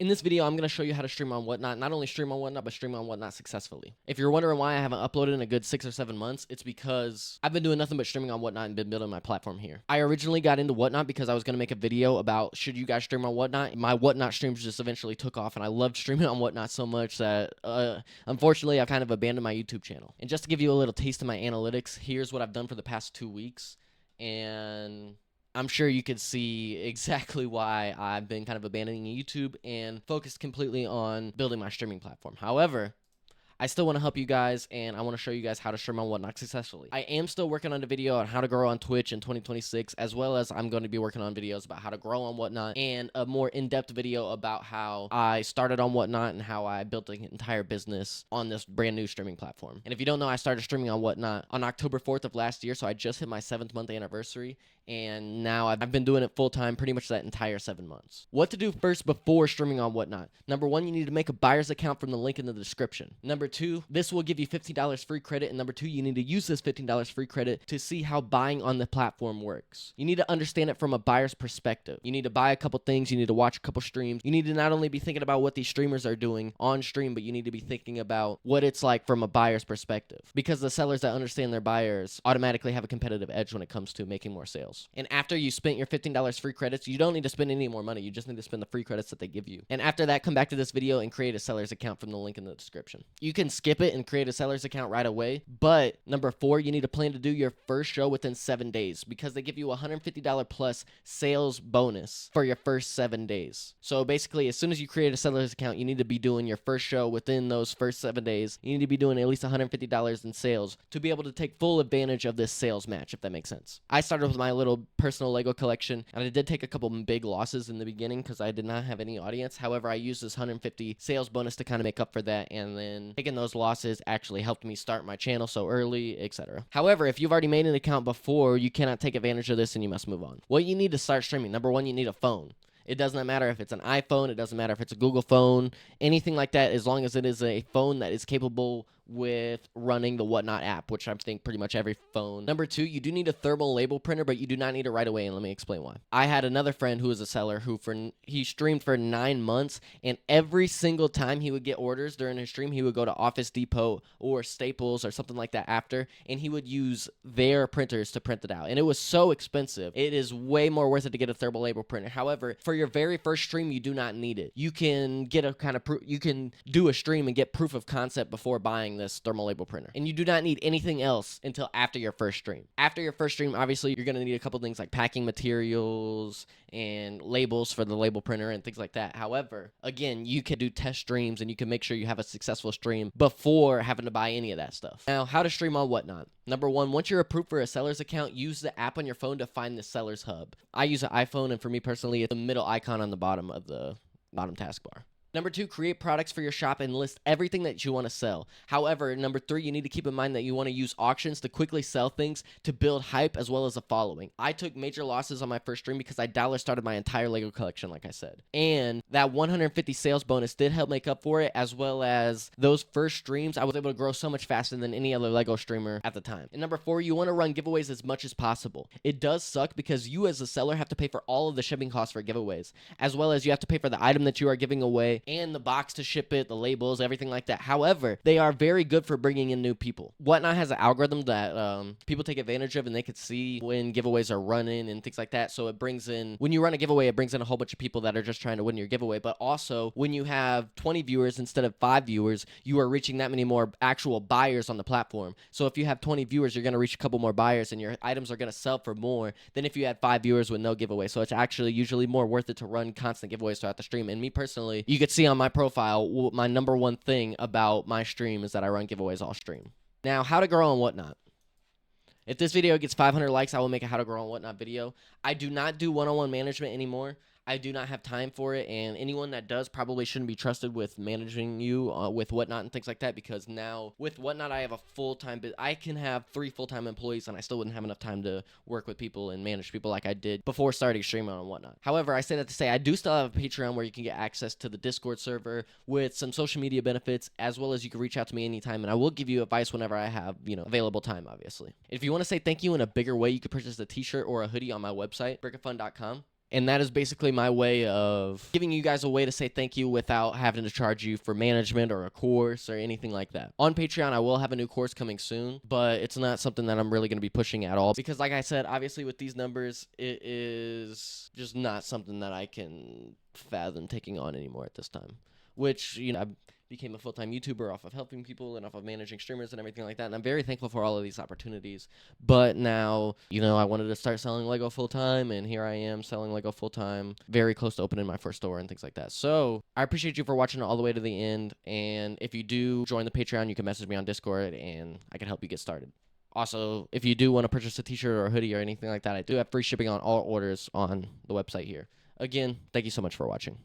In this video, I'm going to show you how to stream on Whatnot. Not only stream on Whatnot, but stream on Whatnot successfully. If you're wondering why I haven't uploaded in a good 6 or 7 months, it's because I've been doing nothing but streaming on Whatnot and been building my platform here. I originally got into Whatnot because I was going to make a video about should you guys stream on Whatnot. My Whatnot streams just eventually took off, and I loved streaming on Whatnot so much that unfortunately I've kind of abandoned my YouTube channel. And just to give you a little taste of my analytics, here's what I've done for the past 2 weeks. And I'm sure you could see exactly why I've been kind of abandoning YouTube and focused completely on building my streaming platform. However, I still want to help you guys, and I want to show you guys how to stream on Whatnot successfully. I am still working on a video on how to grow on Twitch in 2026, as well as I'm going to be working on videos about how to grow on Whatnot and a more in-depth video about how I started on Whatnot and how I built an entire business on this brand new streaming platform. And if you don't know, I started streaming on Whatnot on October 4th of last year, so I just hit my 7th month anniversary, and now I've been doing it full-time pretty much that entire 7 months. What to do first before streaming on Whatnot? Number 1, you need to make a buyer's account from the link in the description. Number 2, this will give you $15 free credit, and number 2, you need to use this $15 free credit to see how buying on the platform works. You need to understand it from a buyer's perspective. You need to buy a couple things, you need to watch a couple streams. You need to not only be thinking about what these streamers are doing on stream, but you need to be thinking about what it's like from a buyer's perspective, because the sellers that understand their buyers automatically have a competitive edge when it comes to making more sales. And after you spent your $15 free credits, you don't need to spend any more money. You just need to spend the free credits that they give you. And after that, come back to this video and create a seller's account from the link in the description. You can skip it and create a seller's account right away, but number 4, you need to plan to do your first show within 7 days, because they give you a $150 plus sales bonus for your first 7 days. So basically, as soon as you create a seller's account, you need to be doing your first show within those first 7 days. You need to be doing at least $150 in sales to be able to take full advantage of this sales match, if that makes sense. I started with my little personal Lego collection, and I did take a couple big losses in the beginning because I did not have any audience. However, I used this 150 sales bonus to kind of make up for that, and then taking those losses actually helped me start my channel so early, etc. However, if you've already made an account before, you cannot take advantage of this and you must move on. What you need to start streaming: number 1, you need a phone. It doesn't matter if it's an iPhone, it doesn't matter if it's a Google phone, anything like that, as long as it is a phone that is capable with running the Whatnot app, which I think pretty much every phone. Number 2, you do need a thermal label printer, but you do not need it right away, and let me explain why. I had another friend who was a seller who he streamed for 9 months, and every single time he would get orders during his stream, he would go to Office Depot or Staples or something like that after, and he would use their printers to print it out, and it was so expensive. It is way more worth it to get a thermal label printer. However, for your very first stream, you do not need it. You can get a kind of you can do a stream and get proof of concept before buying this thermal label printer, and you do not need anything else until after your first stream. After your first stream, obviously you're going to need a couple things like packing materials and labels for the label printer and things like that. However, again, you can do test streams and you can make sure you have a successful stream before having to buy any of that stuff. Now, how to stream on Whatnot. Number 1, once you're approved for a seller's account, use the app on your phone to find the seller's hub. I use an iPhone, and for me personally, it's the middle icon on the bottom of the bottom taskbar. Number 2, create products for your shop and list everything that you want to sell. However, number 3, you need to keep in mind that you want to use auctions to quickly sell things to build hype as well as a following. I took major losses on my first stream because I dollar started my entire Lego collection, like I said. And that 150 sales bonus did help make up for it, as well as those first streams, I was able to grow so much faster than any other Lego streamer at the time. And number 4, you want to run giveaways as much as possible. It does suck because you as a seller have to pay for all of the shipping costs for giveaways, as well as you have to pay for the item that you are giving away and the box to ship it, the labels, everything like that. However, they are very good for bringing in new people. Whatnot has an algorithm that people take advantage of, and they can see when giveaways are running and things like that. So it brings in, when you run a giveaway, it brings in a whole bunch of people that are just trying to win your giveaway. But also, when you have 20 viewers instead of 5 viewers, you are reaching that many more actual buyers on the platform. So if you have 20 viewers, you're going to reach a couple more buyers, and your items are going to sell for more than if you had 5 viewers with no giveaway. So it's actually usually more worth it to run constant giveaways throughout the stream. And me personally, you could see on my profile, my number 1 thing about my stream is that I run giveaways all stream. Now, how to grow on Whatnot. If this video gets 500 likes, I will make a how to grow on Whatnot video. I do not do one-on-one management anymore. I do not have time for it, and anyone that does probably shouldn't be trusted with managing you with Whatnot and things like that, because now with Whatnot I have a full-time I can have 3 full-time employees, and I still wouldn't have enough time to work with people and manage people like I did before starting streaming on Whatnot. However, I say that to say I do still have a Patreon where you can get access to the Discord server with some social media benefits, as well as you can reach out to me anytime, and I will give you advice whenever I have, available time, obviously. If you want to say thank you in a bigger way, you could purchase a t-shirt or a hoodie on my website, brickofun.com. And that is basically my way of giving you guys a way to say thank you without having to charge you for management or a course or anything like that. On Patreon, I will have a new course coming soon, but it's not something that I'm really going to be pushing at all because, like I said, obviously with these numbers, it is just not something that I can fathom taking on anymore at this time. Which, I became a full-time YouTuber off of helping people and off of managing streamers and everything like that, and I'm very thankful for all of these opportunities. But now, I wanted to start selling Lego full-time, and here I am selling Lego full-time, very close to opening my first store and things like that. So I appreciate you for watching all the way to the end, and if you do join the Patreon, you can message me on Discord, and I can help you get started. Also, if you do want to purchase a t-shirt or a hoodie or anything like that, I do have free shipping on all orders on the website here. Again, thank you so much for watching.